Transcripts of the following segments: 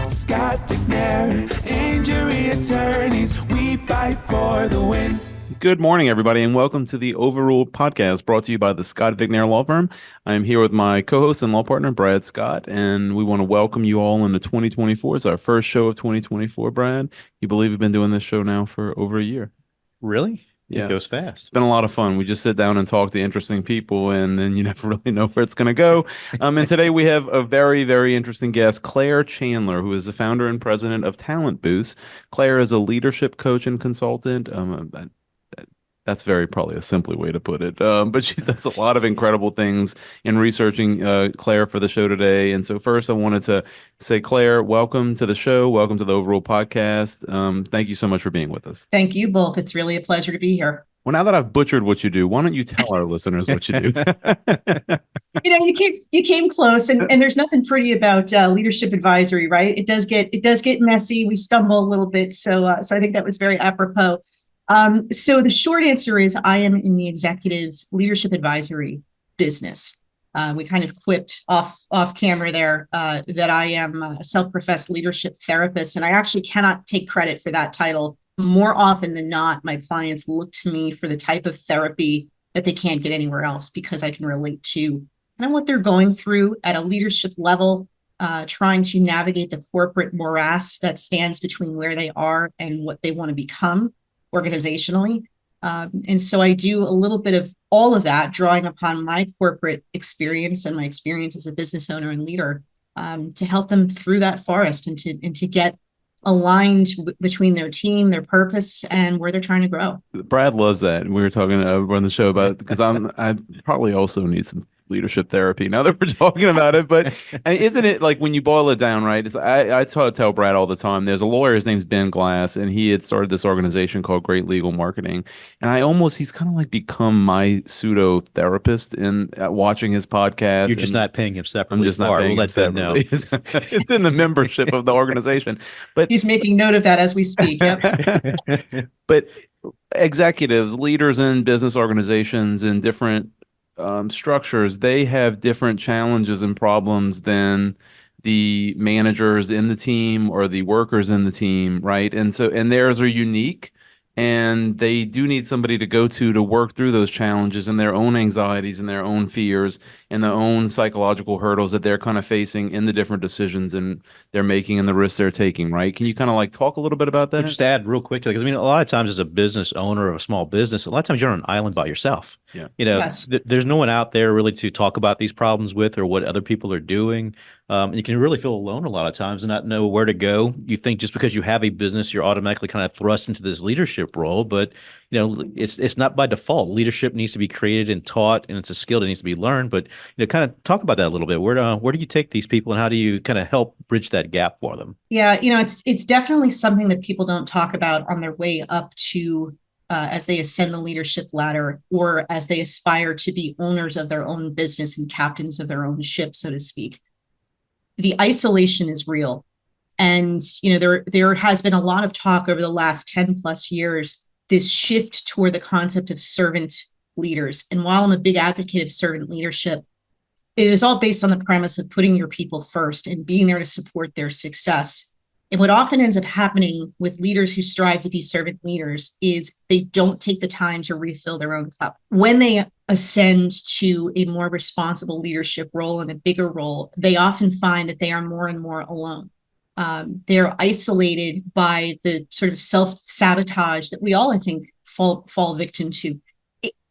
Scott McNair, injury attorneys, we fight for the win. Good morning, everybody, and welcome to the Overruled podcast brought to you by the Scott McNair Law Firm. I'm here with my co-host and law partner, Brad Scott, and we want to welcome you all into 2024. It's our first show of 2024, Brad. You believe we've been doing this show now for over a year? Really? Yeah. It goes fast. It's been a lot of fun. We just sit down and talk to interesting people, and then you never really know where it's going to go. And today we have a very, very interesting guest, Claire Chandler, who is the founder and president of Talent Boost. Claire is a leadership coach and consultant. That's probably a simpler way to put it. But she does a lot of incredible things in researching Claire for the show today. And so first I wanted to say, Claire, welcome to the show. Welcome to the Overruled podcast. Thank you so much for being with us. Thank you both. It's really a pleasure to be here. Well, now that I've butchered what you do, why don't you tell our listeners what you do? You came close, and there's nothing pretty about leadership advisory, right? It does get messy. We stumble a little bit, so I think that was very apropos. So the short answer is I am in the executive leadership advisory business. We kind of quipped off camera there that I am a self-professed leadership therapist, and I actually cannot take credit for that title. More often than not, my clients look to me for the type of therapy that they can't get anywhere else because I can relate to kind of what they're going through at a leadership level, trying to navigate the corporate morass that stands between where they are and what they want to become organizationally. And so I do a little bit of all of that, drawing upon my corporate experience and my experience as a business owner and leader to help them through that forest and to get aligned between their team, their purpose, and where they're trying to grow. Brad loves that. We were talking on the show about it because I probably also need some leadership therapy now that we're talking about it. But isn't it like when you boil it down, right? I tell Brad all the time, there's a lawyer, his name's Ben Glass, and he had started this organization called Great Legal Marketing. And he's kind of like become my pseudo therapist in watching his podcast. You're just not paying him separately. I'm just not paying him separately. It's in the membership of the organization. But he's making note of that as we speak. Yep. But executives, leaders in business organizations in different structures, they have different challenges and problems than the managers in the team or the workers in the team, right? And theirs are unique, and they do need somebody to go to work through those challenges and their own anxieties and their own fears and their own psychological hurdles that they're kind of facing in the different decisions and they're making and the risks they're taking, right? Can you kind of like talk a little bit about that? Just add real quick, because I mean, a lot of times as a business owner of a small business, a lot of times you're on an island by yourself. Yeah. Yes. There's no one out there really to talk about these problems with or what other people are doing. You can really feel alone a lot of times and not know where to go. You think just because you have a business, you're automatically kind of thrust into this leadership role, but it's not by default. Leadership needs to be created and taught, and it's a skill that needs to be learned. But kind of talk about that a little bit. Where do you take these people, and how do you kind of help bridge that gap for them? Yeah, it's definitely something that people don't talk about on their way up to as they ascend the leadership ladder, or as they aspire to be owners of their own business and captains of their own ship, so to speak. The isolation is real. And, there has been a lot of talk over the last 10 plus years, this shift toward the concept of servant leaders. And while I'm a big advocate of servant leadership, it is all based on the premise of putting your people first and being there to support their success. And what often ends up happening with leaders who strive to be servant leaders is they don't take the time to refill their own cup. When they ascend to a more responsible leadership role and a bigger role, they often find that they are more and more alone. They're isolated by the sort of self-sabotage that we all, I think, fall victim to.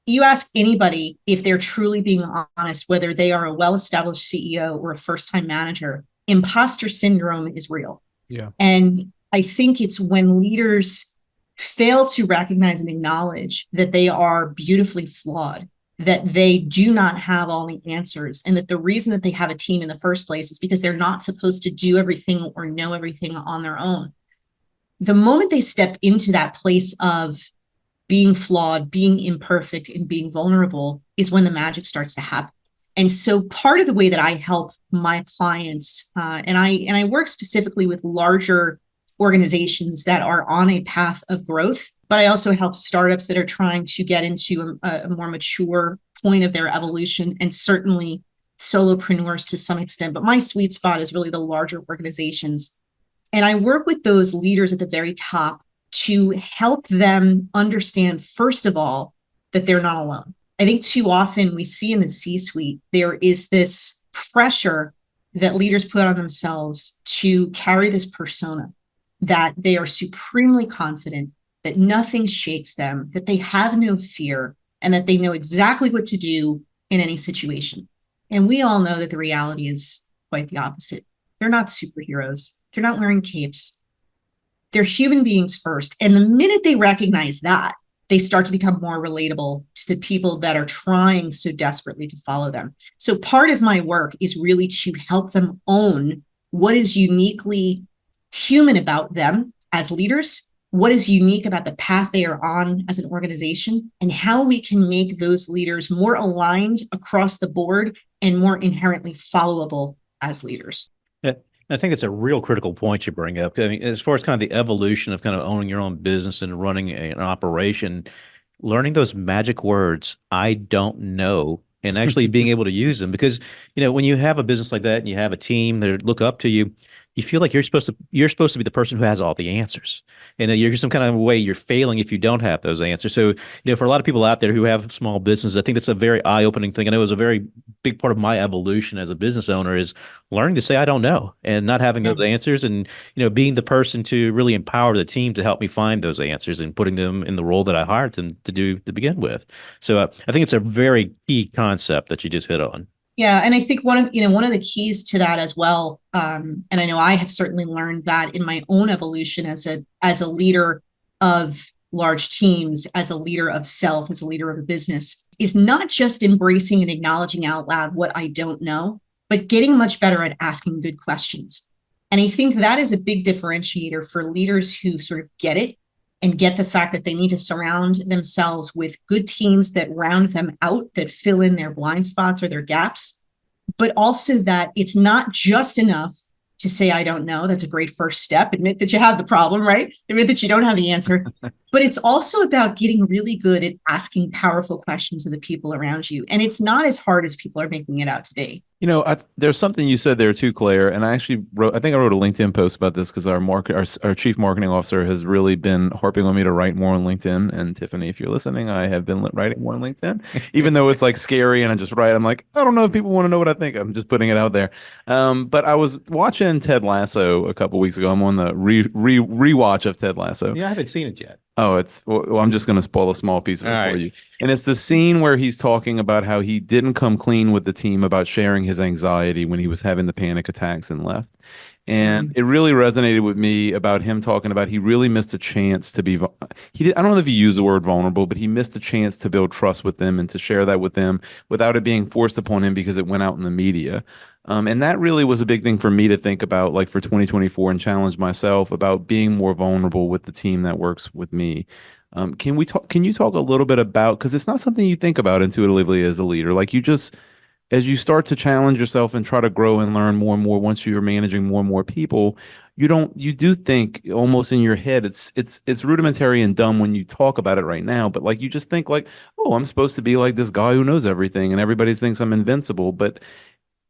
You ask anybody if they're truly being honest, whether they are a well-established CEO or a first-time manager, imposter syndrome is real. Yeah. And I think it's when leaders fail to recognize and acknowledge that they are beautifully flawed, that they do not have all the answers, and that the reason that they have a team in the first place is because they're not supposed to do everything or know everything on their own. The moment they step into that place of being flawed, being imperfect, and being vulnerable is when the magic starts to happen. And so part of the way that I help my clients, and I work specifically with larger organizations that are on a path of growth, but I also help startups that are trying to get into a more mature point of their evolution, and certainly solopreneurs to some extent. But my sweet spot is really the larger organizations. And I work with those leaders at the very top to help them understand, first of all, that they're not alone. I think too often we see in the C-suite, there is this pressure that leaders put on themselves to carry this persona, that they are supremely confident, that nothing shakes them, that they have no fear, and that they know exactly what to do in any situation. And we all know that the reality is quite the opposite. They're not superheroes. They're not wearing capes. They're human beings first. And the minute they recognize that, they start to become more relatable to the people that are trying so desperately to follow them. So part of my work is really to help them own what is uniquely human about them as leaders, what is unique about the path they are on as an organization, and how we can make those leaders more aligned across the board and more inherently followable as leaders. Yeah, I think it's a real critical point you bring up. I mean, as far as kind of the evolution of kind of owning your own business and running an operation, learning those magic words, I don't know, and actually being able to use them. Because, when you have a business like that and you have a team that look up to you, you feel like you're supposed to be the person who has all the answers. And you're some kind of way you're failing if you don't have those answers. So, for a lot of people out there who have small businesses, I think that's a very eye-opening thing. I know it was a very big part of my evolution as a business owner is learning to say, I don't know, and not having those answers, and, being the person to really empower the team to help me find those answers and putting them in the role that I hired them to do to begin with. So I think it's a very key concept that you just hit on. Yeah, and I think one of the keys to that as well, and I know I have certainly learned that in my own evolution as a leader of large teams, as a leader of self, as a leader of a business, is not just embracing and acknowledging out loud what I don't know, but getting much better at asking good questions. And I think that is a big differentiator for leaders who sort of get it and get the fact that they need to surround themselves with good teams that round them out, that fill in their blind spots or their gaps, but also that it's not just enough to say, I don't know. That's a great first step. Admit that you have the problem, right? Admit that you don't have the answer. But it's also about getting really good at asking powerful questions of the people around you. And it's not as hard as people are making it out to be. There's something you said there too, Claire, and I think I wrote a LinkedIn post about this because our chief marketing officer has really been harping on me to write more on LinkedIn. And Tiffany, if you're listening, I have been writing more on LinkedIn, even though it's like scary and I just write. I'm like, I don't know if people want to know what I think. I'm just putting it out there. But I was watching Ted Lasso a couple weeks ago. I'm on the rewatch of Ted Lasso. Yeah, I haven't seen it yet. Oh, I'm just going to spoil a small piece of it for you. And it's the scene where he's talking about how he didn't come clean with the team about sharing his anxiety when he was having the panic attacks and left. And it really resonated with me about him talking about he really missed a chance to be, I don't know if he used the word vulnerable, but he missed a chance to build trust with them and to share that with them without it being forced upon him because it went out in the media. And that really was a big thing for me to think about, like for 2024, and challenge myself about being more vulnerable with the team that works with me. Can you talk a little bit about, because it's not something you think about intuitively as a leader, like as you start to challenge yourself and try to grow and learn more and more, once you're managing more and more people, you do think almost in your head, it's rudimentary and dumb when you talk about it right now, but like you just think like, oh, I'm supposed to be like this guy who knows everything and everybody thinks I'm invincible. But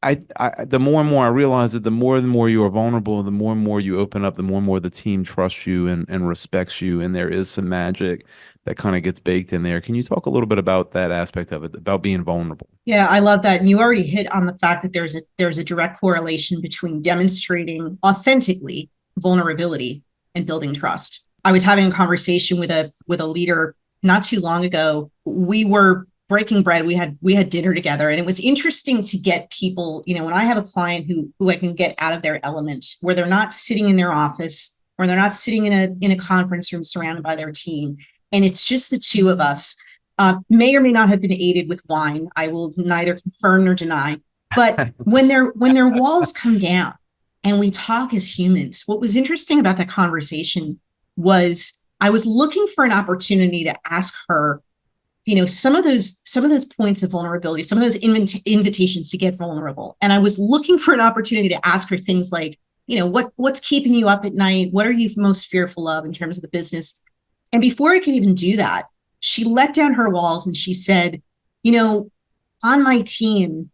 the more and more I realize that the more you are vulnerable, the more you open up, the more the team trusts you and respects you, and there is some magic that kind of gets baked in there. Can you talk a little bit about that aspect of it, about being vulnerable? Yeah, I love that. And you already hit on the fact that there's a direct correlation between demonstrating authentically vulnerability and building trust. I was having a conversation with a leader not too long ago. We were breaking bread. We had dinner together, and it was interesting to get people, when I have a client who I can get out of their element, where they're not sitting in their office or they're not sitting in a conference room surrounded by their team, and it's just the two of us, may or may not have been aided with wine. I will neither confirm nor deny. But when their walls come down and we talk as humans, what was interesting about that conversation was I was looking for an opportunity to ask her, some of those points of vulnerability, some of those invitations to get vulnerable. And I was looking for an opportunity to ask her things like, what's keeping you up at night? What are you most fearful of in terms of the business? And before I could even do that, she let down her walls and she said, on my team,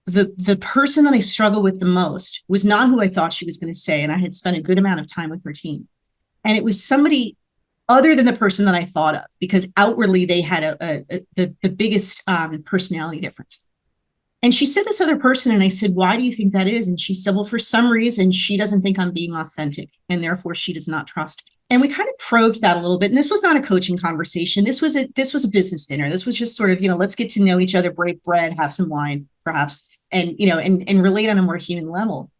the person that I struggled with the most was not who I thought she was going to say, and I had spent a good amount of time with her team, and it was somebody other than the person that I thought of, because outwardly they had the biggest personality difference. And she said this other person, and I said, why do you think that is? And she said, well, for some reason, she doesn't think I'm being authentic, and therefore she does not trust me. And we kind of probed that a little bit. And this was not a coaching conversation. This was a business dinner. This was just sort of, let's get to know each other, break bread, have some wine, perhaps, and relate on a more human level.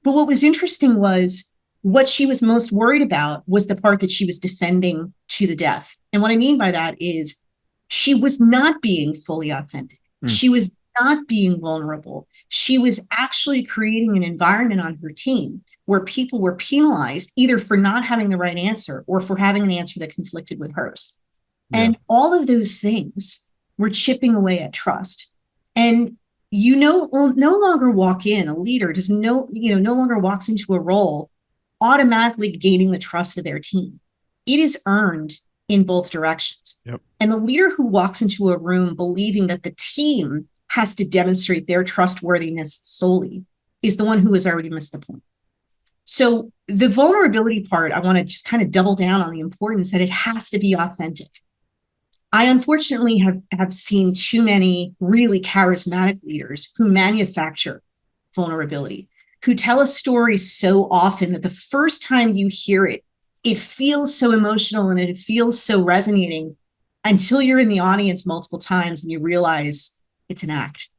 But what was interesting was what she was most worried about was the part that she was defending to the death. And what I mean by that is she was not being fully authentic. She was not being vulnerable. She was actually creating an environment on her team where people were penalized either for not having the right answer or for having an answer that conflicted with hers. Yeah. And all of those things were chipping away at trust. And no longer walk in, a leader does no longer walks into a role automatically gaining the trust of their team. It is earned in both directions. Yep. And the leader who walks into a room believing that the team has to demonstrate their trustworthiness solely is the one who has already missed the point. So the vulnerability part, I want to just kind of double down on the importance that it has to be authentic. I unfortunately have seen too many really charismatic leaders who manufacture vulnerability, who tell a story so often that the first time you hear it, it feels so emotional and it feels so resonating until you're in the audience multiple times and you realize it's an act.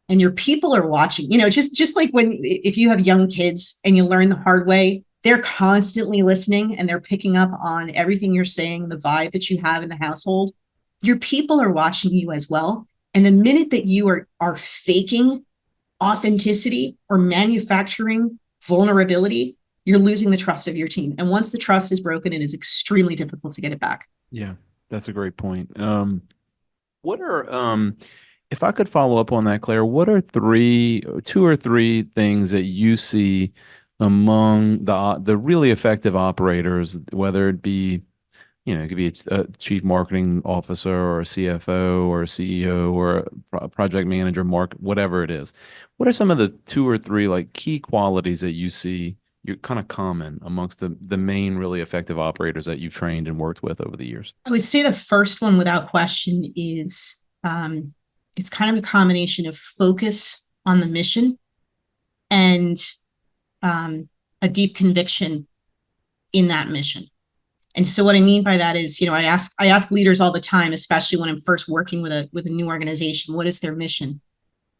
And your people are watching, just like if you have young kids and you learn the hard way, they're constantly listening and they're picking up on everything you're saying, the vibe that you have in the household. Your people are watching you as well. And the minute that you are faking authenticity or manufacturing vulnerability, you're losing the trust of your team. And once the trust is broken, it is extremely difficult to get it back. Yeah, that's a great point. What are if I could follow up on that, Claire, what are two or three things that you see among the really effective operators, whether it be, it could be a chief marketing officer or a CFO or a CEO or a project manager, whatever it is. What are some of the two or three like key qualities that you see you're kind of common amongst the main really effective operators that you've trained and worked with over the years? I would say the first one without question is it's kind of a combination of focus on the mission and a deep conviction in that mission. And so what I mean by that is, I ask leaders all the time, especially when I'm first working with a new organization, what is their mission?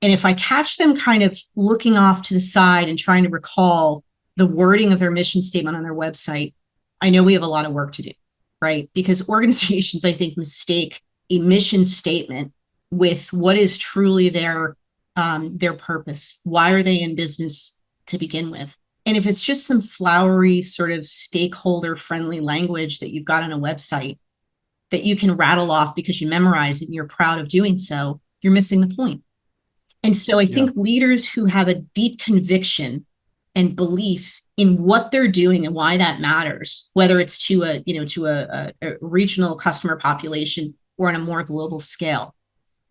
And if I catch them kind of looking off to the side and trying to recall the wording of their mission statement on their website, I know we have a lot of work to do, right? Because organizations, I think, mistake a mission statement with what is truly their purpose. Why are they in business to begin with? And if it's just some flowery sort of stakeholder friendly language that you've got on a website that you can rattle off because you memorize it and you're proud of doing so, you're missing the point. And so I think leaders who have a deep conviction and belief in what they're doing and why that matters, whether it's to a regional customer population or on a more global scale,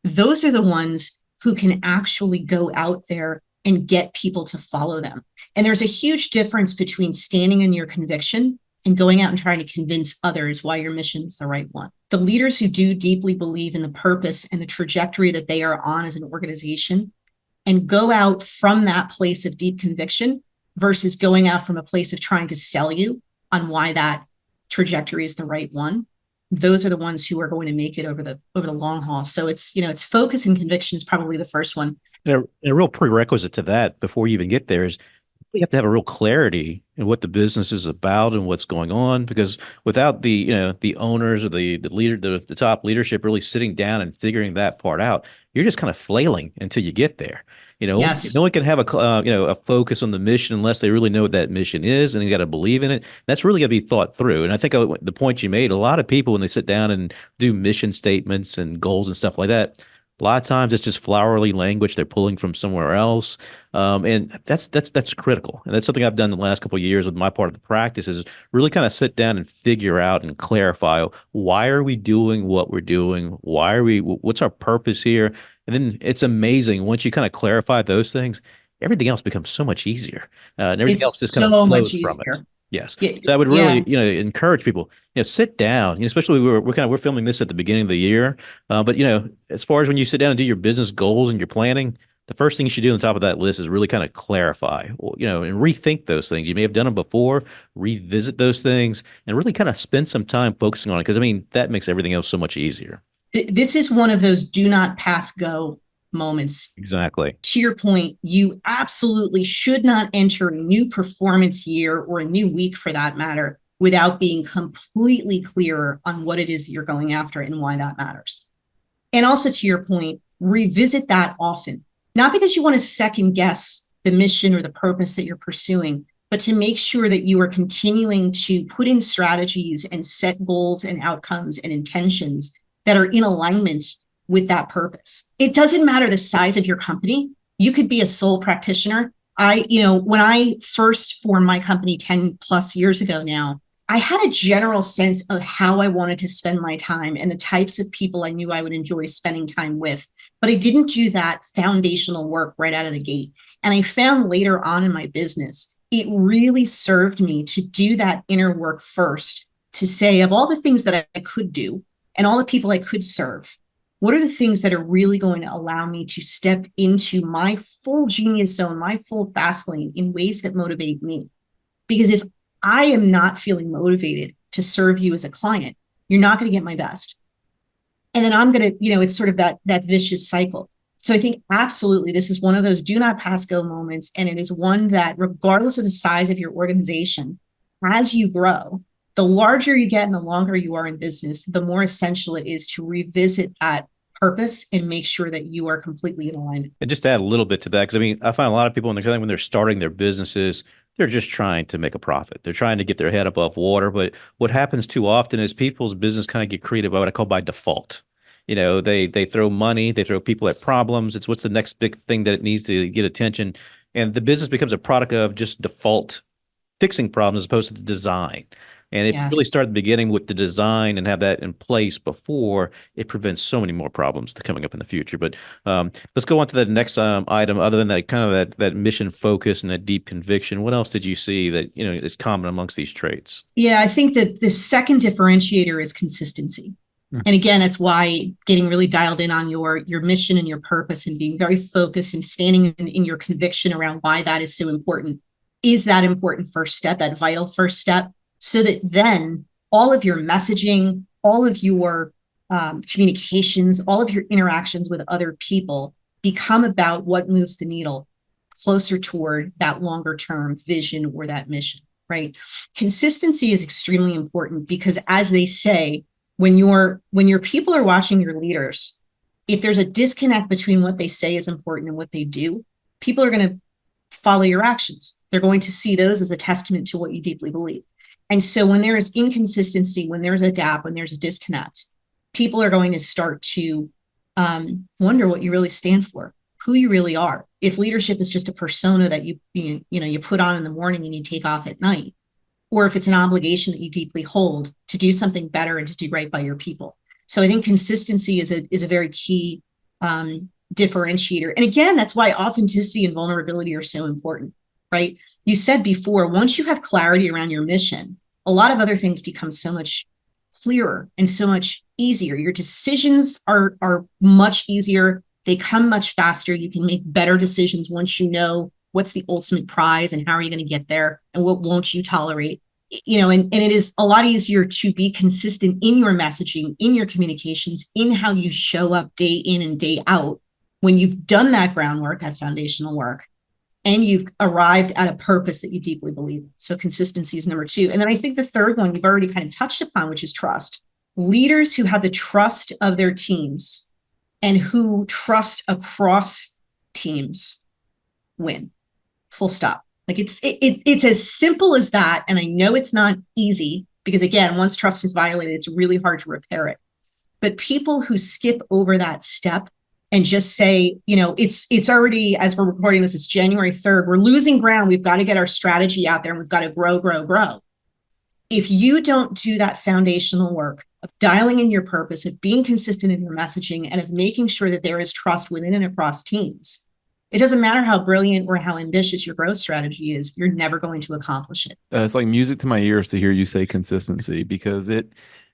those are the ones who can actually go out there and get people to follow them. And there's a huge difference between standing in your conviction and going out and trying to convince others why your mission is the right one. The leaders who do deeply believe in the purpose and the trajectory that they are on as an organization and go out from that place of deep conviction versus going out from a place of trying to sell you on why that trajectory is the right one, those are the ones who are going to make it over the long haul. So it's focus and conviction is probably the first one. And a real prerequisite to that before you even get there is you have to have a real clarity in what the business is about and what's going on, because without the owners or the leader, the top leadership really sitting down and figuring that part out, you're just kind of flailing until you get there. Yes. No one can have a focus on the mission unless they really know what that mission is, and you got to believe in it. That's really got to be thought through. And I think the point you made, a lot of people when they sit down and do mission statements and goals and stuff like that, a lot of times it's just flowery language they're pulling from somewhere else, and that's critical. And that's something I've done the last couple of years with my part of the practice is really kind of sit down and figure out and clarify why are we doing what we're doing, what's our purpose here, And then it's amazing once you kind of clarify those things, everything else becomes so much easier, and everything else It's just kind of so much flows from it. easier. Yes. Yeah, So I would yeah. really, encourage people, sit down, especially we're filming this at the beginning of the year. But as far as when you sit down and do your business goals and your planning, the first thing you should do on top of that list is really kind of clarify, and rethink those things. You may have done them before, revisit those things, and really kind of spend some time focusing on it. Because that makes everything else so much easier. This is one of those do not pass go moments. Exactly. To your point, you absolutely should not enter a new performance year or a new week for that matter without being completely clear on what it is that you're going after and why that matters. And also to your point, revisit that often, not because you want to second guess the mission or the purpose that you're pursuing, but to make sure that you are continuing to put in strategies and set goals and outcomes and intentions that are in alignment with that purpose. It doesn't matter the size of your company. You could be a sole practitioner. When I first formed my company 10 plus years ago now, I had a general sense of how I wanted to spend my time and the types of people I knew I would enjoy spending time with. But I didn't do that foundational work right out of the gate. And I found later on in my business, it really served me to do that inner work first, to say, of all the things that I could do and all the people I could serve, what are the things that are really going to allow me to step into my full genius zone, my full fast lane in ways that motivate me? Because if I am not feeling motivated to serve you as a client, you're not going to get my best. And then I'm going to, it's sort of that vicious cycle. So I think absolutely this is one of those do not pass go moments. And it is one that regardless of the size of your organization, as you grow, the larger you get and the longer you are in business, the more essential it is to revisit that purpose and make sure that you are completely in alignment. And just to add a little bit to that, because I find a lot of people when they're starting their businesses, they're just trying to make a profit. They're trying to get their head above water. But what happens too often is people's business kind of get created by what I call by default. They throw money, they throw people at problems. It's what's the next big thing that it needs to get attention. And the business becomes a product of just default fixing problems as opposed to the design. And if you really start at the beginning with the design and have that in place before, it prevents so many more problems coming up in the future. But let's go on to the next item. Other than that, kind of that mission focus and that deep conviction, what else did you see that is common amongst these traits? Yeah, I think that the second differentiator is consistency. And again, it's why getting really dialed in on your mission and your purpose and being very focused and standing in your conviction around why that is so important is that important first step, that vital first step, so that then all of your messaging, all of your communications, all of your interactions with other people become about what moves the needle closer toward that longer term vision or that mission, right? Consistency is extremely important because, as they say, when your people are watching your leaders, if there's a disconnect between what they say is important and what they do, people are going to follow your actions. They're going to see those as a testament to what you deeply believe. And so when there is inconsistency, when there's a gap, when there's a disconnect, people are going to start to wonder what you really stand for, who you really are. If leadership is just a persona that you put on in the morning and you take off at night, or if it's an obligation that you deeply hold to do something better and to do right by your people. So I think consistency is a very key differentiator. And again, that's why authenticity and vulnerability are so important, right? You said before, once you have clarity around your mission, a lot of other things become so much clearer and so much easier. Your decisions are much easier. They come much faster. You can make better decisions once you know what's the ultimate prize and how are you going to get there and what won't you tolerate. And it is a lot easier to be consistent in your messaging, in your communications, in how you show up day in and day out when you've done that groundwork, that foundational work, and you've arrived at a purpose that you deeply believe in. So consistency is number two. And then I think the third one you've already kind of touched upon, which is trust. Leaders who have the trust of their teams and who trust across teams win. Full stop. Like it's as simple as that. And I know it's not easy because, again, once trust is violated, it's really hard to repair it. But people who skip over that step and just say, it's already, as we're recording this, it's January 3rd. We're losing ground. We've got to get our strategy out there and we've got to grow, grow, grow. If you don't do that foundational work of dialing in your purpose, of being consistent in your messaging, and of making sure that there is trust within and across teams. It doesn't matter how brilliant or how ambitious your growth strategy is, you're never going to accomplish it. It's like music to my ears to hear you say consistency, because it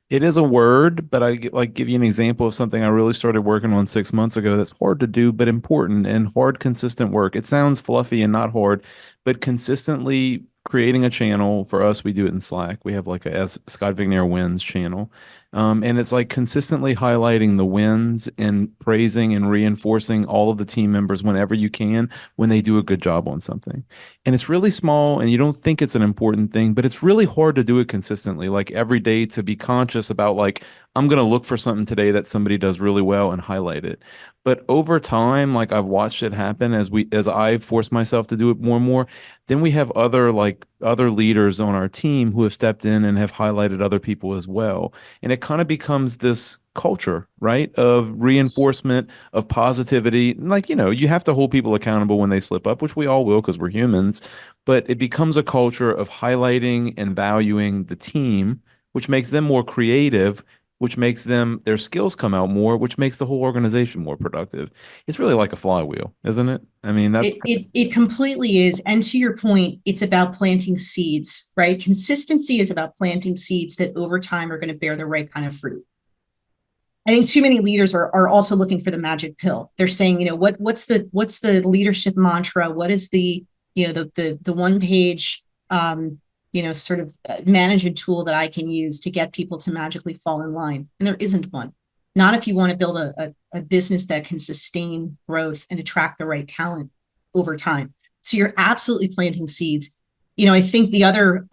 is a word, but like give you an example of something I really started working on 6 months ago that's hard to do, but important, and hard, consistent work. It sounds fluffy and not hard, but consistently creating a channel. For us, we do it in Slack. We have like a Scott Vignair wins channel. And it's like consistently highlighting the wins and praising and reinforcing all of the team members whenever you can when they do a good job on something. And it's really small and you don't think it's an important thing, but it's really hard to do it consistently, like every day, to be conscious about like, I'm going to look for something today that somebody does really well and highlight it. But over time, like I've watched it happen as I force myself to do it more and more. Then we have other leaders on our team who have stepped in and have highlighted other people as well. And it kind of becomes this culture, right? Of reinforcement, of positivity. Like, you have to hold people accountable when they slip up, which we all will because we're humans. But it becomes a culture of highlighting and valuing the team, which makes them more creative, which makes their skills come out more, which makes the whole organization more productive. It's really like a flywheel, isn't it? I mean, it completely is. And to your point, it's about planting seeds, right? Consistency is about planting seeds that over time are going to bear the right kind of fruit. I think too many leaders are also looking for the magic pill. They're saying, what's the leadership mantra? What is the one page sort of management tool that I can use to get people to magically fall in line? And there isn't one. Not if you want to build a business that can sustain growth and attract the right talent over time. So you're absolutely planting seeds. I think the other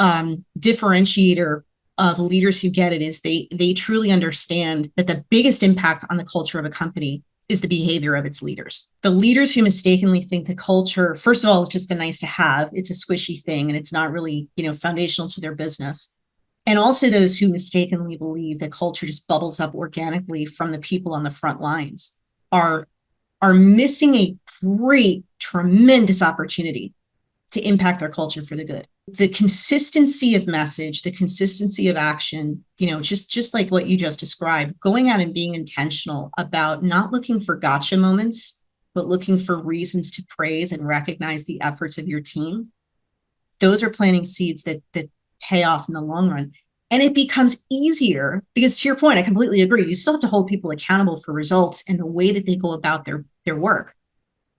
differentiator of leaders who get it is they truly understand that the biggest impact on the culture of a company is the behavior of its leaders. The leaders who mistakenly think the culture, first of all, it's just a nice to have, it's a squishy thing, and it's not really, foundational to their business. And also those who mistakenly believe that culture just bubbles up organically from the people on the front lines are missing a great, tremendous opportunity to impact their culture for the good. The consistency of message, the consistency of action, just like what you just described, going out and being intentional about not looking for gotcha moments, but looking for reasons to praise and recognize the efforts of your team. Those are planting seeds that pay off in the long run. And it becomes easier because, to your point, I completely agree. You still have to hold people accountable for results and the way that they go about their work.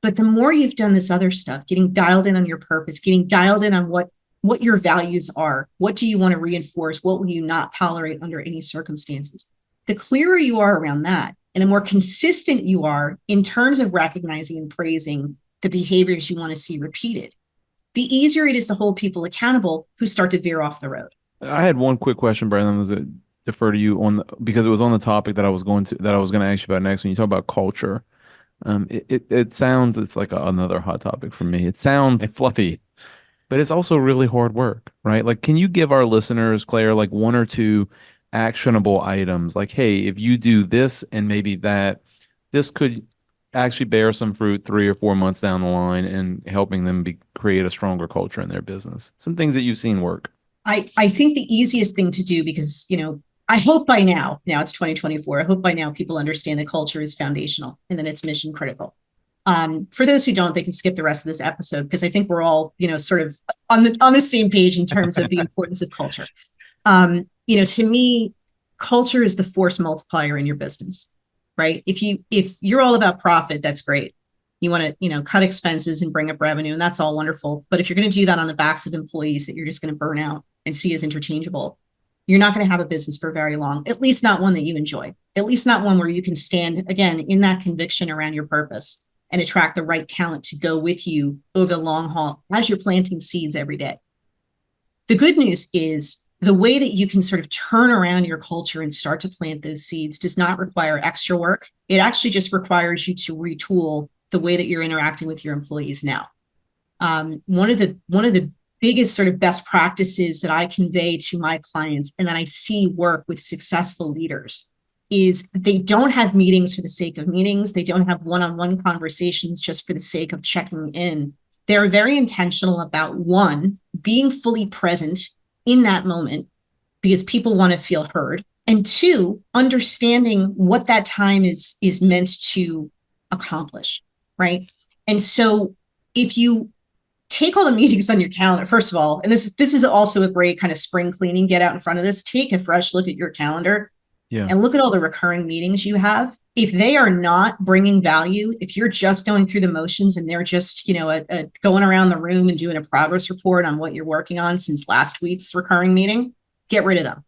But the more you've done this other stuff, getting dialed in on your purpose, getting dialed in on what your values are, what do you want to reinforce, what will you not tolerate under any circumstances, the clearer you are around that, and the more consistent you are in terms of recognizing and praising the behaviors you want to see repeated, the easier it is to hold people accountable who start to veer off the road. I had one quick question, Brandon. Was it defer to you because it was on the topic that I was going to ask you about next. When you talk about culture, it sounds, it's like another hot topic for me. It sounds fluffy, but it's also really hard work, right? Like, can you give our listeners, Claire, like one or two actionable items? Like, hey, if you do this and maybe that, this could actually bear some fruit 3 or 4 months down the line and helping them create a stronger culture in their business. Some things that you've seen work. I think the easiest thing to do, because, I hope by now it's 2024, I hope by now people understand that culture is foundational and that it's mission critical. For those who don't, they can skip the rest of this episode because I think we're all, sort of on the same page in terms of the importance of culture. To me, culture is the force multiplier in your business, right? If you're all about profit, that's great. You want to, cut expenses and bring up revenue, and that's all wonderful. But if you're going to do that on the backs of employees that you're just going to burn out and see as interchangeable, you're not going to have a business for very long, at least not one that you enjoy, at least not one where you can stand, again, in that conviction around your purpose and attract the right talent to go with you over the long haul as you're planting seeds every day. The good news is the way that you can sort of turn around your culture and start to plant those seeds does not require extra work. It actually just requires you to retool the way that you're interacting with your employees now. One of the biggest sort of best practices that I convey to my clients and that I see work with successful leaders is they don't have meetings for the sake of meetings. They don't have one-on-one conversations just for the sake of checking in. They're very intentional about, one, being fully present in that moment because people want to feel heard, And two, understanding what that time is meant to accomplish, right? And so if you take all the meetings on your calendar, first of all, and this is also a great kind of spring cleaning, get out in front of this, take a fresh look at your calendar and look at all the recurring meetings you have. If they are not bringing value, if you're just going through the motions and they're just, going around the room and doing a progress report on what you're working on since last week's recurring meeting, get rid of them.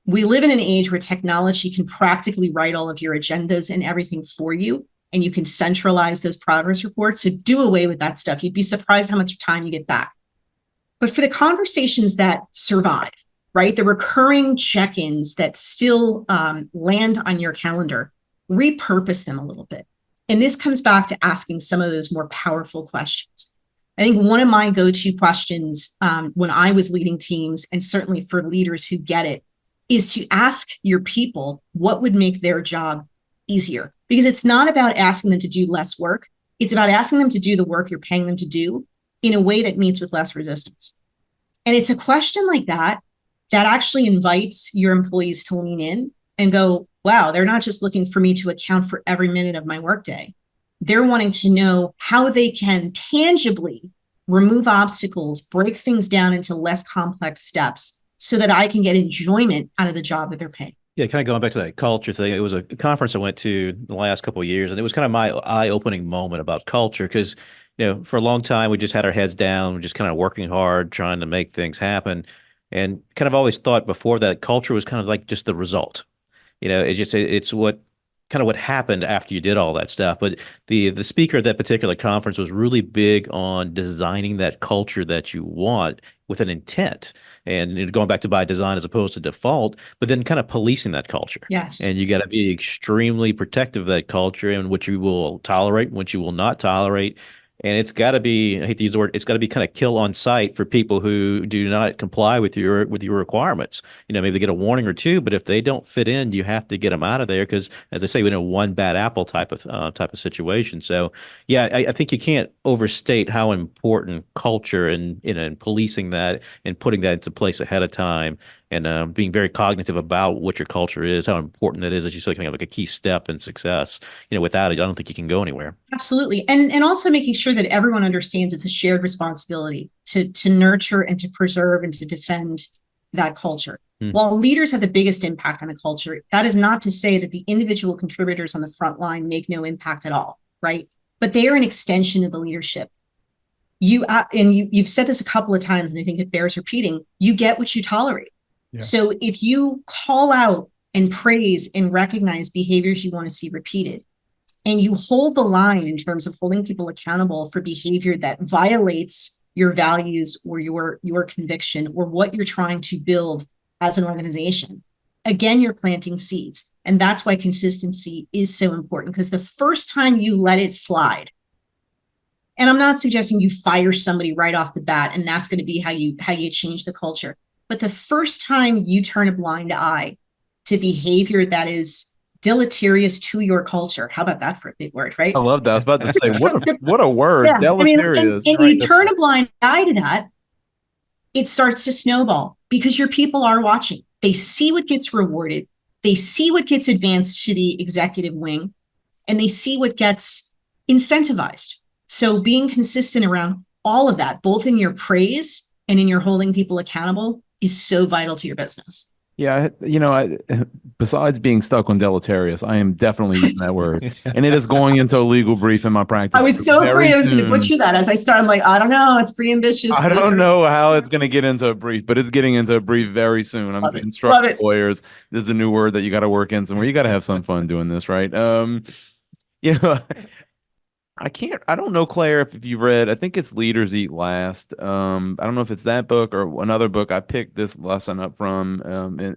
We live in an age where technology can practically write all of your agendas and everything for you, and you can centralize those progress reports. So do away with that stuff. You'd be surprised how much time you get back. But for the conversations that survive, right, the recurring check-ins that still land on your calendar, repurpose them a little bit. And this comes back to asking some of those more powerful questions. I think one of my go-to questions when I was leading teams, and certainly for leaders who get it, is to ask your people what would make their job easier. Because it's not about asking them to do less work. It's about asking them to do the work you're paying them to do in a way that meets with less resistance. And it's a question like that actually invites your employees to lean in and go, wow, they're not just looking for me to account for every minute of my workday. They're wanting to know how they can tangibly remove obstacles, break things down into less complex steps so that I can get enjoyment out of the job that they're paying. Yeah, kind of going back to that culture thing. It was a conference I went to the last couple of years, and it was kind of my eye-opening moment about culture because, for a long time we just had our heads down, we're just kind of working hard, trying to make things happen, and kind of always thought before that culture was kind of like just the result. It's what happened after you did all that stuff. But the speaker at that particular conference was really big on designing that culture that you want with an intent, and going back to by design as opposed to default, but then kind of policing that culture. Yes. And you got to be extremely protective of that culture and what you will tolerate, what you will not tolerate. And it's got to be, I hate to use the word, it's got to be kind of kill on sight for people who do not comply with your requirements. Maybe they get a warning or two, but if they don't fit in, you have to get them out of there because, as I say, one bad apple type of situation. So, yeah, I think you can't overstate how important culture and policing that and putting that into place ahead of time and being very cognitive about what your culture is, how important that is, as you say, kind of like a key step in success. Without it, I don't think you can go anywhere. Absolutely. And also making sure that everyone understands it's a shared responsibility to nurture and to preserve and to defend that culture. While leaders have the biggest impact on a culture, that is not to say that the individual contributors on the front line make no impact at all, right? But they are an extension of the leadership. You've said this a couple of times, and I think it bears repeating, you get what you tolerate. Yeah. So if you call out and praise and recognize behaviors you want to see repeated, and you hold the line in terms of holding people accountable for behavior that violates your values or your conviction or what you're trying to build as an organization, again, you're planting seeds. And that's why consistency is so important, because the first time you let it slide, and I'm not suggesting you fire somebody right off the bat and that's going to be how you change the culture. But the first time you turn a blind eye to behavior that is deleterious to your culture, how about that for a big word, right? I love that. I was about to say, what a word, yeah. Deleterious. And you turn a blind eye to that, it starts to snowball because your people are watching. They see what gets rewarded. They see what gets advanced to the executive wing, and they see what gets incentivized. So being consistent around all of that, both in your praise and in your holding people accountable, is so vital to your business. Yeah, besides being stuck on deleterious, I am definitely using that word, and it is going into a legal brief in my practice. I was so afraid I was going to butcher that as I started. I'm like, I don't know, it's pretty ambitious. I don't know how it's going to get into a brief, but it's getting into a brief very soon. I'm instructing lawyers. This is a new word that you got to work in somewhere. You got to have some fun doing this, right? I don't know, Claire, if you've read, I think it's Leaders Eat Last. I don't know if it's that book or another book. I picked this lesson up from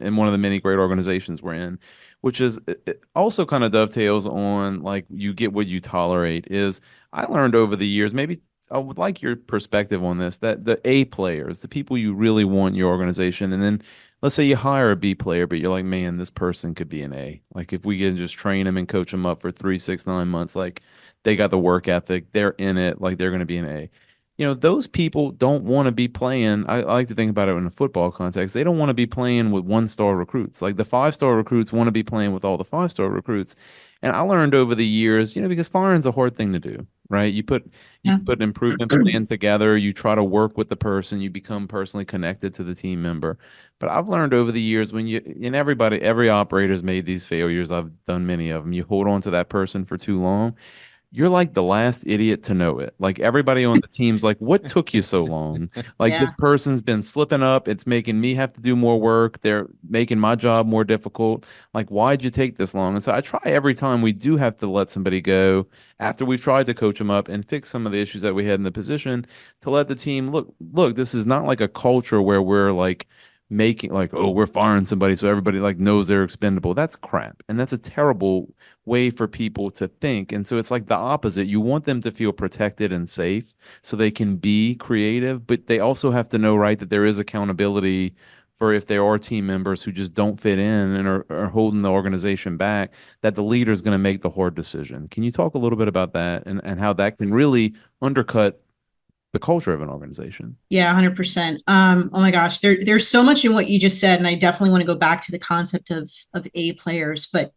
in one of the many great organizations we're in, which is it also kind of dovetails on like you get what you tolerate. Is I learned over the years, maybe I would like your perspective on this, that the A players, the people you really want in your organization, and then let's say you hire a B player, but you're like, man, this person could be an A. Like if we can just train them and coach them up for 3, 6, 9 months, like they got the work ethic, they're in it, like they're going to be an A. those people don't want to be playing. I like to think about it in a football context. They don't want to be playing with 1-star recruits. Like the 5-star recruits want to be playing with all the 5-star recruits. And I learned over the years, because firing's a hard thing to do, right? You Yeah. put an improvement plan together, you try to work with the person, you become personally connected to the team member. But I've learned over the years every operator's made these failures. I've done many of them. You hold on to that person for too long, you're like the last idiot to know it. Like everybody on the team's like, what took you so long? Like Yeah. this person's been slipping up. It's making me have to do more work. They're making my job more difficult. Like, why'd you take this long? And so I try every time we do have to let somebody go after we've tried to coach them up and fix some of the issues that we had in the position to let the team look, this is not like a culture where we're like making like, oh, we're firing somebody so everybody like knows they're expendable. That's crap. And that's a terrible way for people to think. And so it's like the opposite. You want them to feel protected and safe so they can be creative, but they also have to know, right, that there is accountability for if there are team members who just don't fit in and are holding the organization back, that the leader is going to make the hard decision. Can you talk a little bit about that and how that can really undercut the culture of an organization? Yeah, 100%. Oh my gosh, there's so much in what you just said, and I definitely want to go back to the concept of A players. But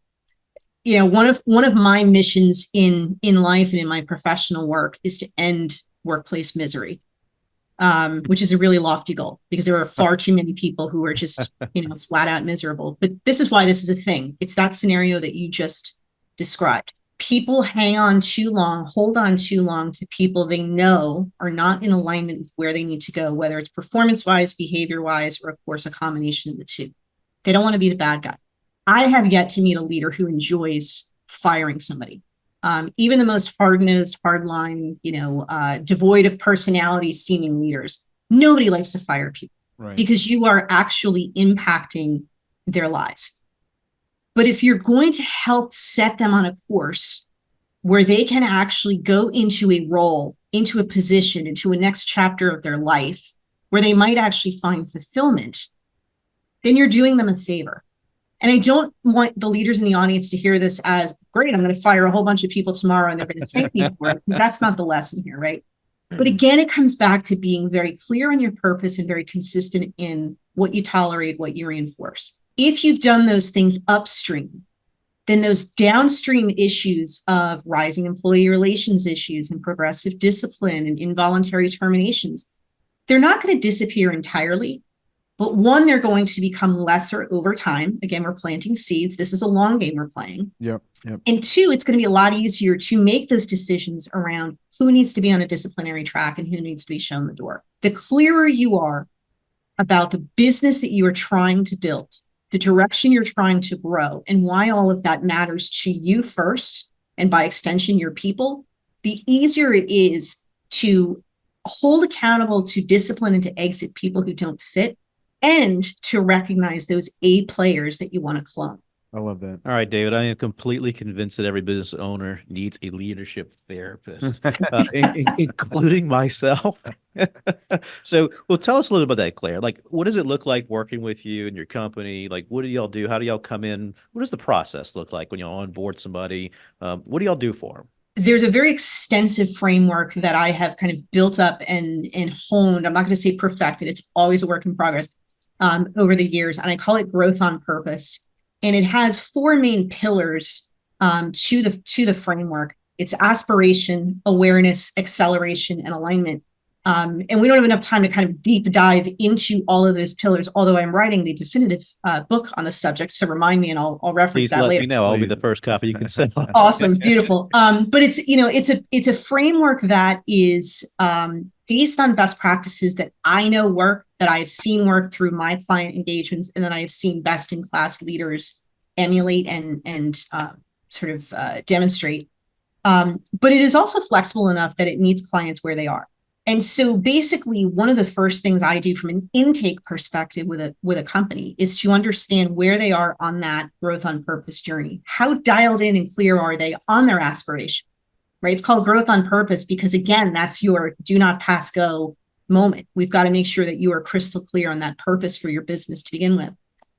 one of my missions in life and in my professional work is to end workplace misery, which is a really lofty goal because there are far too many people who are just flat out miserable. But this is why this is a thing. It's that scenario that you just described. People hang on too long, hold on too long to people they know are not in alignment with where they need to go, whether it's performance-wise, behavior-wise, or of course, a combination of the two. They don't want to be the bad guy. I have yet to meet a leader who enjoys firing somebody. Even the most hard-nosed, hard-line, devoid of personality seeming leaders, nobody likes to fire people because you are actually impacting their lives. But if you're going to help set them on a course where they can actually go into a role, into a position, into a next chapter of their life, where they might actually find fulfillment, then you're doing them a favor. And I don't want the leaders in the audience to hear this as, great, I'm going to fire a whole bunch of people tomorrow and they're going to thank me for it, because that's not the lesson here, right? But again, it comes back to being very clear on your purpose and very consistent in what you tolerate, what you reinforce. If you've done those things upstream, then those downstream issues of rising employee relations issues and progressive discipline and involuntary terminations, they're not going to disappear entirely. But one, they're going to become lesser over time. Again, we're planting seeds. This is a long game we're playing. Yep. And two, it's going to be a lot easier to make those decisions around who needs to be on a disciplinary track and who needs to be shown the door. The clearer you are about the business that you are trying to build, the direction you're trying to grow, and why all of that matters to you first, and by extension, your people, the easier it is to hold accountable, to discipline, and to exit people who don't fit, and to recognize those A players that you want to clone. I love that. All right, David, I am completely convinced that every business owner needs a leadership therapist, including myself. So, well, tell us a little about that, Claire. Like, what does it look like working with you and your company? Like, what do y'all do? How do y'all come in? What does the process look like when y'all onboard somebody? What do y'all do for them? There's a very extensive framework that I have kind of built up and honed. I'm not going to say perfected. It's always a work in progress over the years. And I call it growth on purpose. And it has 4 main pillars to the framework. It's aspiration, awareness, acceleration, and alignment. And we don't have enough time to kind of deep dive into all of those pillars, although I'm writing the definitive book on the subject. So remind me and I'll reference Please that let later. me know. I'll be the first copy you can send. Awesome. Beautiful. But it's a framework that is based on best practices that I know work, that I've seen work through my client engagements, and that I've seen best in class leaders emulate and sort of demonstrate. But it is also flexible enough that it meets clients where they are. And so basically, one of the first things I do from an intake perspective with a company is to understand where they are on that growth on purpose journey. How dialed in and clear are they on their aspiration, right? It's called growth on purpose because, again, that's your do not pass go moment. We've got to make sure that you are crystal clear on that purpose for your business to begin with.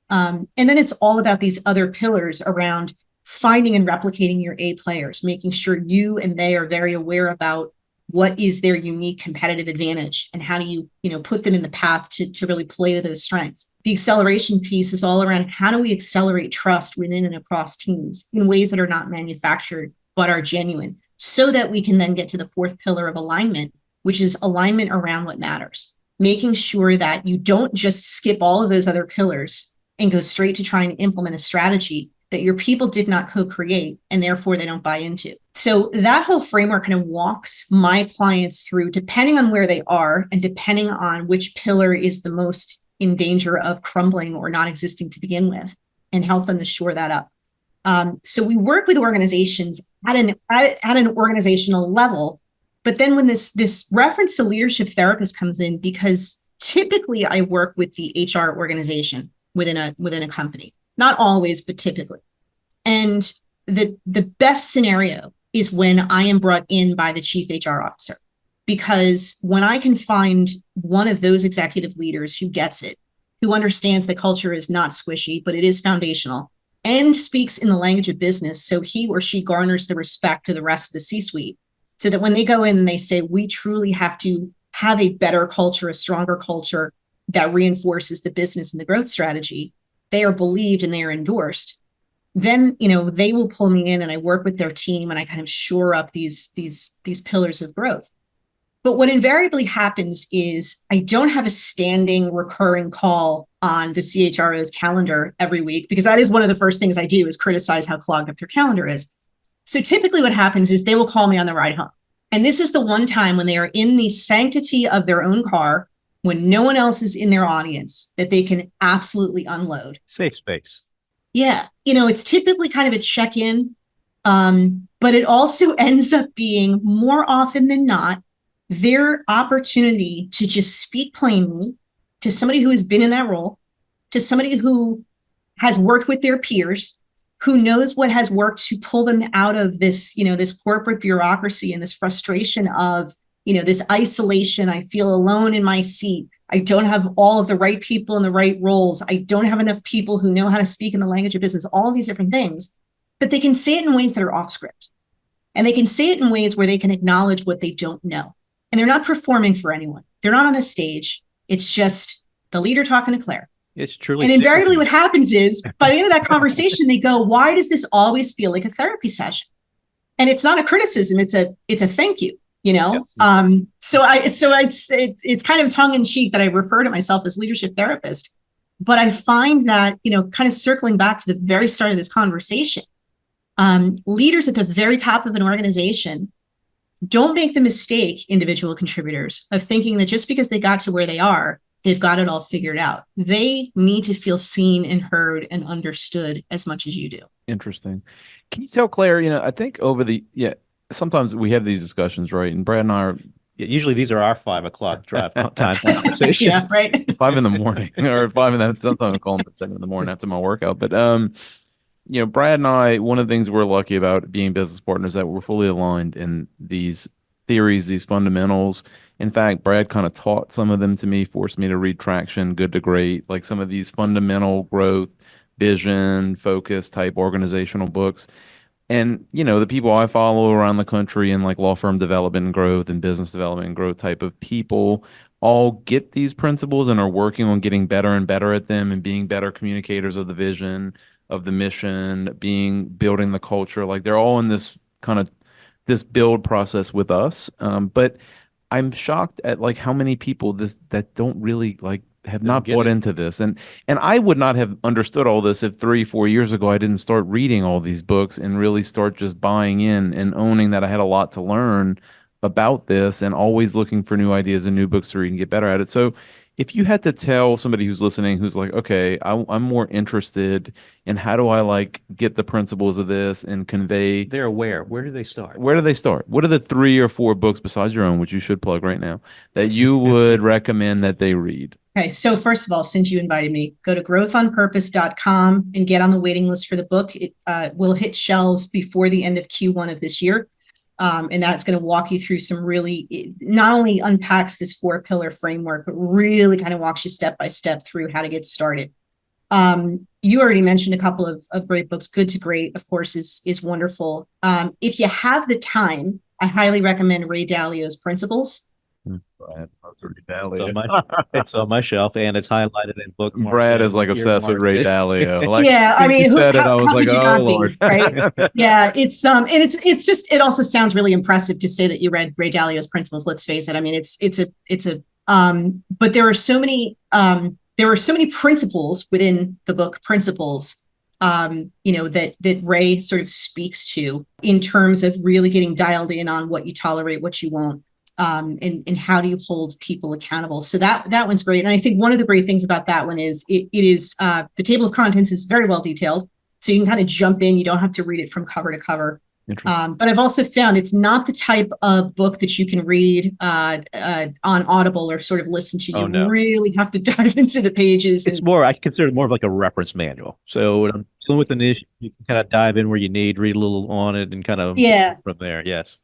And then it's all about these other pillars around finding and replicating your A players, making sure you and they are very aware about what is their unique competitive advantage, and how do you, put them in the path to really play to those strengths. The acceleration piece is all around how do we accelerate trust within and across teams in ways that are not manufactured, but are genuine, so that we can then get to the fourth pillar of alignment, which is alignment around what matters. Making sure that you don't just skip all of those other pillars and go straight to trying to implement a strategy that your people did not co-create and therefore they don't buy into. So that whole framework kind of walks my clients through, depending on where they are and depending on which pillar is the most in danger of crumbling or not existing to begin with, and help them to shore that up. So we work with organizations at an organizational level, but then when this reference to leadership therapist comes in, because typically I work with the HR organization within a company. Not always, but typically. And the best scenario is when I am brought in by the chief HR officer, because when I can find one of those executive leaders who gets it, who understands that culture is not squishy, but it is foundational, and speaks in the language of business, so he or she garners the respect of the rest of the C-suite, so that when they go in and they say, we truly have to have a better culture, a stronger culture that reinforces the business and the growth strategy, they are believed and they are endorsed, then, they will pull me in and I work with their team and I kind of shore up these pillars of growth. But what invariably happens is I don't have a standing recurring call on the CHRO's calendar every week, because that is one of the first things I do, is criticize how clogged up their calendar is. So typically what happens is they will call me on the ride home. And this is the one time when they are in the sanctity of their own car, when no one else is in their audience, that they can absolutely unload. Safe space. Yeah. It's typically kind of a check-in, but it also ends up being, more often than not, their opportunity to just speak plainly to somebody who has been in that role, to somebody who has worked with their peers, who knows what has worked to pull them out of this, this corporate bureaucracy and this frustration of, this isolation. I feel alone in my seat. I don't have all of the right people in the right roles. I don't have enough people who know how to speak in the language of business, all of these different things, but they can say it in ways that are off script. And they can say it in ways where they can acknowledge what they don't know. And they're not performing for anyone. They're not on a stage. It's just the leader talking to Claire. It's truly. And invariably what happens is, by the end of that conversation, they go, why does this always feel like a therapy session? And it's not a criticism. It's a thank you. Yes. So it's kind of tongue in cheek that I refer to myself as leadership therapist, but I find that, kind of circling back to the very start of this conversation, leaders at the very top of an organization don't make the mistake, individual contributors, of thinking that just because they got to where they are, they've got it all figured out. They need to feel seen and heard and understood as much as you do. Interesting. Can you tell Claire, I think sometimes we have these discussions, right? And Brad and I are usually these are our 5 o'clock drive time conversations. Yeah, right. 5 in the morning or 5 in the sometimes I call them at 7 in the morning after my workout. But Brad and I, one of the things we're lucky about being business partners, that we're fully aligned in these theories, these fundamentals. In fact, Brad kind of taught some of them to me, forced me to read Traction, Good to Great, like some of these fundamental growth, vision, focus type organizational books. And, the people I follow around the country in like law firm development and growth and business development and growth type of people all get these principles and are working on getting better and better at them and being better communicators of the vision, of the mission, building the culture. Like they're all in this kind of this build process with us. But I'm shocked at like how many people that don't really like have not bought into this. And I would not have understood all this if 3-4 years ago I didn't start reading all these books and really start just buying in and owning that I had a lot to learn about this and always looking for new ideas and new books to read and get better at it. So if you had to tell somebody who's listening, who's like, okay, I'm more interested in how do I like get the principles of this and convey. They're aware. Where do they start? Where do they start? What are the 3 or 4 books besides your own, which you should plug right now, that you would recommend that they read? Okay, so first of all, since you invited me, go to growthonpurpose.com and get on the waiting list for the book. It will hit shelves before the end of Q1 of this year. And that's going to walk you through some really, not only unpacks this 4-pillar framework, but really kind of walks you step by step through how to get started. You already mentioned a couple of great books. Good to Great, of course, is wonderful. If you have the time, I highly recommend Ray Dalio's Principles. Brad, It's on my shelf and it's highlighted in bookmarked. Brad is like obsessed with Ray Dalio. Like, Yeah, I mean, you said it, how, I was how like, could you oh not be, Lord. right? Yeah, and it's just, it also sounds really impressive to say that you read Ray Dalio's Principles. Let's face it. I mean, but there are so many principles within the book Principles, that Ray sort of speaks to in terms of really getting dialed in on what you tolerate, what you won't. And how do you hold people accountable? So that one's great. And I think one of the great things about that one is it is the table of contents is very well detailed. So you can kind of jump in. You don't have to read it from cover to cover. But I've also found it's not the type of book that you can read on Audible or sort of listen to. You really have to dive into the pages. It's more, I consider it more of like a reference manual. So when I'm dealing with an issue, you can kind of dive in where you need, read a little on it and kind of from there. Yes.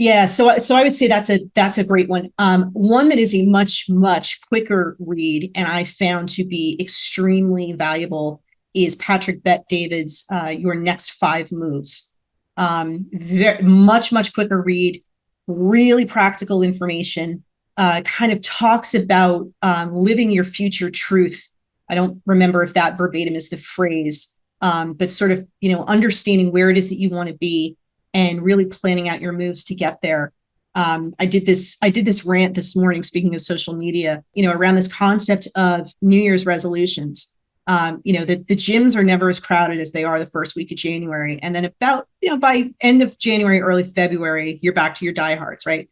Yeah, so I would say that's a great one. One that is a much quicker read, and I found to be extremely valuable, is Patrick Bet-David's Your Next 5 Moves. Very much quicker read, really practical information. Kind of talks about living your future truth. I don't remember if that verbatim is the phrase, but sort of understanding where it is that you want to be, and really planning out your moves to get there. I did this rant this morning, speaking of social media, around this concept of New Year's resolutions. The gyms are never as crowded as they are the first week of January. And then about, by end of January, early February, you're back to your diehards, right?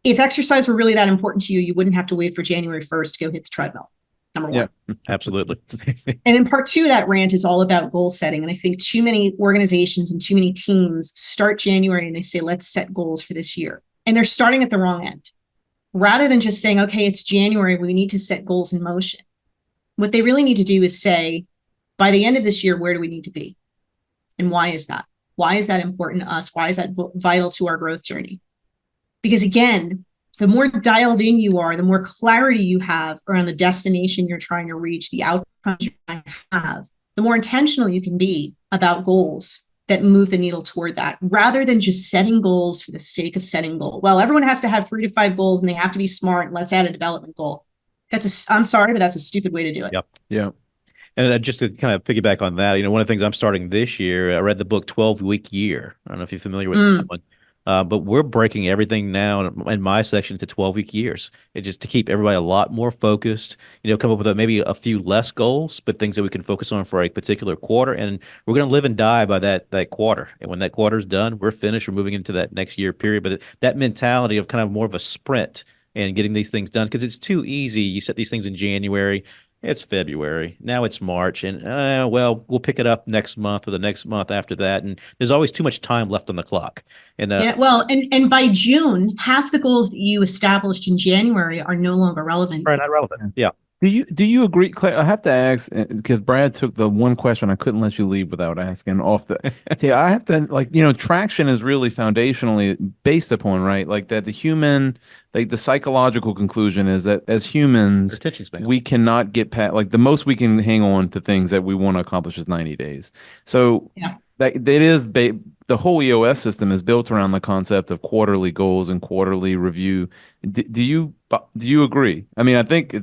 If exercise were really that important to you, you wouldn't have to wait for January 1st to go hit the treadmill. Number one. Yeah, absolutely. And in part 2 of that rant is all about goal setting. And I think too many organizations and too many teams start January and they say, let's set goals for this year. And they're starting at the wrong end. Rather than just saying, okay, it's January, we need to set goals in motion. What they really need to do is say, by the end of this year, where do we need to be? And why is that? Why is that important to us? Why is that vital to our growth journey? Because again, the more dialed in you are, the more clarity you have around the destination you're trying to reach, the outcomes you're trying to have, the more intentional you can be about goals that move the needle toward that, rather than just setting goals for the sake of setting goals. Well, everyone has to have 3 to 5 goals and they have to be smart. And let's add a development goal. I'm sorry, but that's a stupid way to do it. Yep. Yeah. And just to kind of piggyback on that, one of the things I'm starting this year, I read the book 12-Week Year. I don't know if you're familiar with that one. But we're breaking everything now in my section to 12-week years. It's just to keep everybody a lot more focused, come up with maybe a few less goals, but things that we can focus on for a particular quarter. And we're going to live and die by that quarter. And when that quarter is done, we're finished. We're moving into that next year period. But that mentality of kind of more of a sprint and getting these things done, because it's too easy. You set these things in January. It's February. Now it's March. And, we'll pick it up next month or the next month after that. And there's always too much time left on the clock. And and by June, half the goals that you established in January are no longer relevant. Right, not relevant. Yeah. Do you agree, Claire? I have to ask, because Brad took the one question I couldn't let you leave without asking off the. I have to, traction is really foundationally based upon, right? Like that the human, like the psychological conclusion is that as humans, we cannot get past, like the most we can hang on to things that we want to accomplish is 90 days. So that is the whole EOS system is built around the concept of quarterly goals and quarterly review. Do you agree? I mean, I think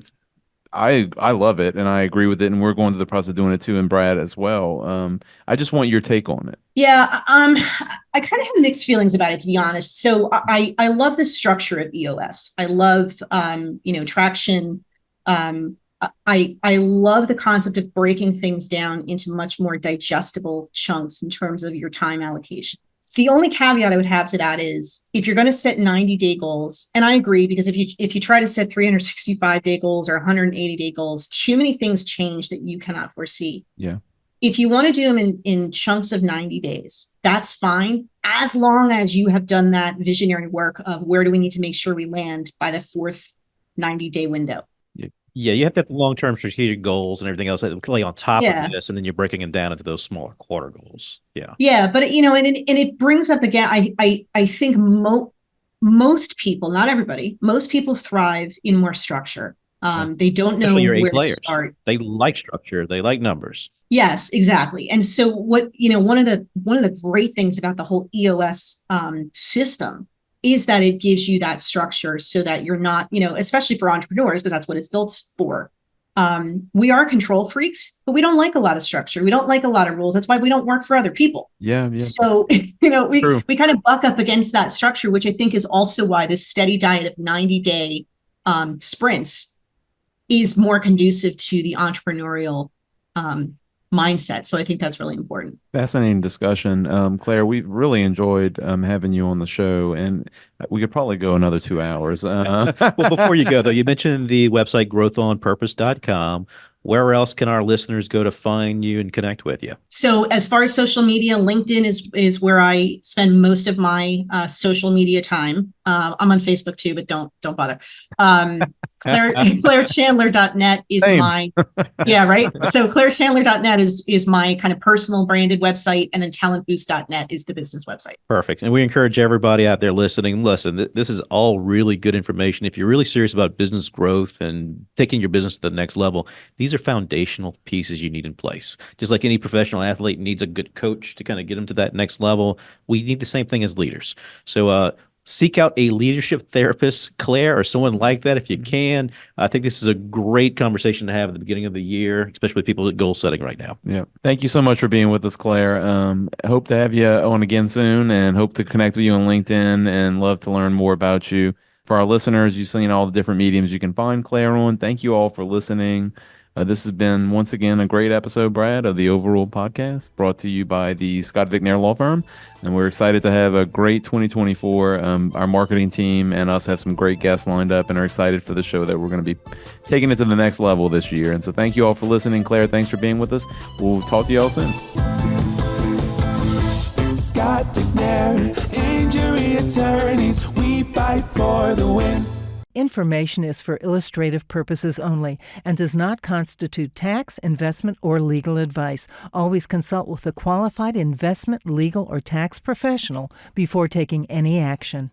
I love it and I agree with it, and we're going through the process of doing it too, and Brad as well. I just want your take on it. Yeah, I kind of have mixed feelings about it, to be honest. So I love the structure of EOS. I love traction. I love the concept of breaking things down into much more digestible chunks in terms of your time allocation. The only caveat I would have to that is if you're going to set 90-day goals, and I agree, because if you try to set 365-day goals or 180-day goals, too many things change that you cannot foresee. Yeah. If you want to do them in chunks of 90 days, that's fine, as long as you have done that visionary work of where do we need to make sure we land by the 4th 90-day window. Yeah, you have to have the long-term strategic goals and everything else that lay on top of this, and then you're breaking it down into those smaller quarter goals. Yeah. Yeah, but it brings up again. I think most people, not everybody, most people thrive in more structure. They don't know Especially your A where to players. start. They like structure. They like numbers. Yes, exactly. And so one of the great things about the whole EOS system is that it gives you that structure so that you're not, especially for entrepreneurs, because that's what it's built for. We are control freaks, but we don't like a lot of structure. We don't like a lot of rules. That's why we don't work for other people. Yeah. So, we kind of buck up against that structure, which I think is also why this steady diet of 90-day sprints is more conducive to the entrepreneurial mindset. So I think that's really important. Fascinating discussion. Claire, we really enjoyed having you on the show, and we could probably go another 2 hours. Well, before you go, though, you mentioned the website growthonpurpose.com. Where else can our listeners go to find you and connect with you? So as far as social media, LinkedIn is where I spend most of my social media time. I'm on Facebook too, but don't bother. ClaireChandler.net is Same. my, yeah, right. So ClaireChandler.net is my kind of personal branded website, and then TalentBoost.net is the business website. Perfect. And we encourage everybody out there listening, listen, this is all really good information. If you're really serious about business growth and taking your business to the next level, these are foundational pieces you need in place. Just like any professional athlete needs a good coach to kind of get them to that next level, we need the same thing as leaders. So seek out a leadership therapist, Claire, or someone like that if you can. I think this is a great conversation to have at the beginning of the year, especially with people at goal setting right now. Yeah. Thank you so much for being with us, Claire. Hope to have you on again soon, and hope to connect with you on LinkedIn, and love to learn more about you. For our listeners, you've seen all the different mediums you can find Claire on. Thank you all for listening. This has been, once again, a great episode, Brad, of the Overrule Podcast, brought to you by the Scott Vicknair Law Firm. And we're excited to have a great 2024. Our marketing team and us have some great guests lined up, and are excited for the show that we're going to be taking it to the next level this year. And so thank you all for listening. Claire, thanks for being with us. We'll talk to you all soon. Scott Vicknair, injury attorneys, we fight for the win. Information is for illustrative purposes only and does not constitute tax, investment, or legal advice. Always consult with a qualified investment, legal, or tax professional before taking any action.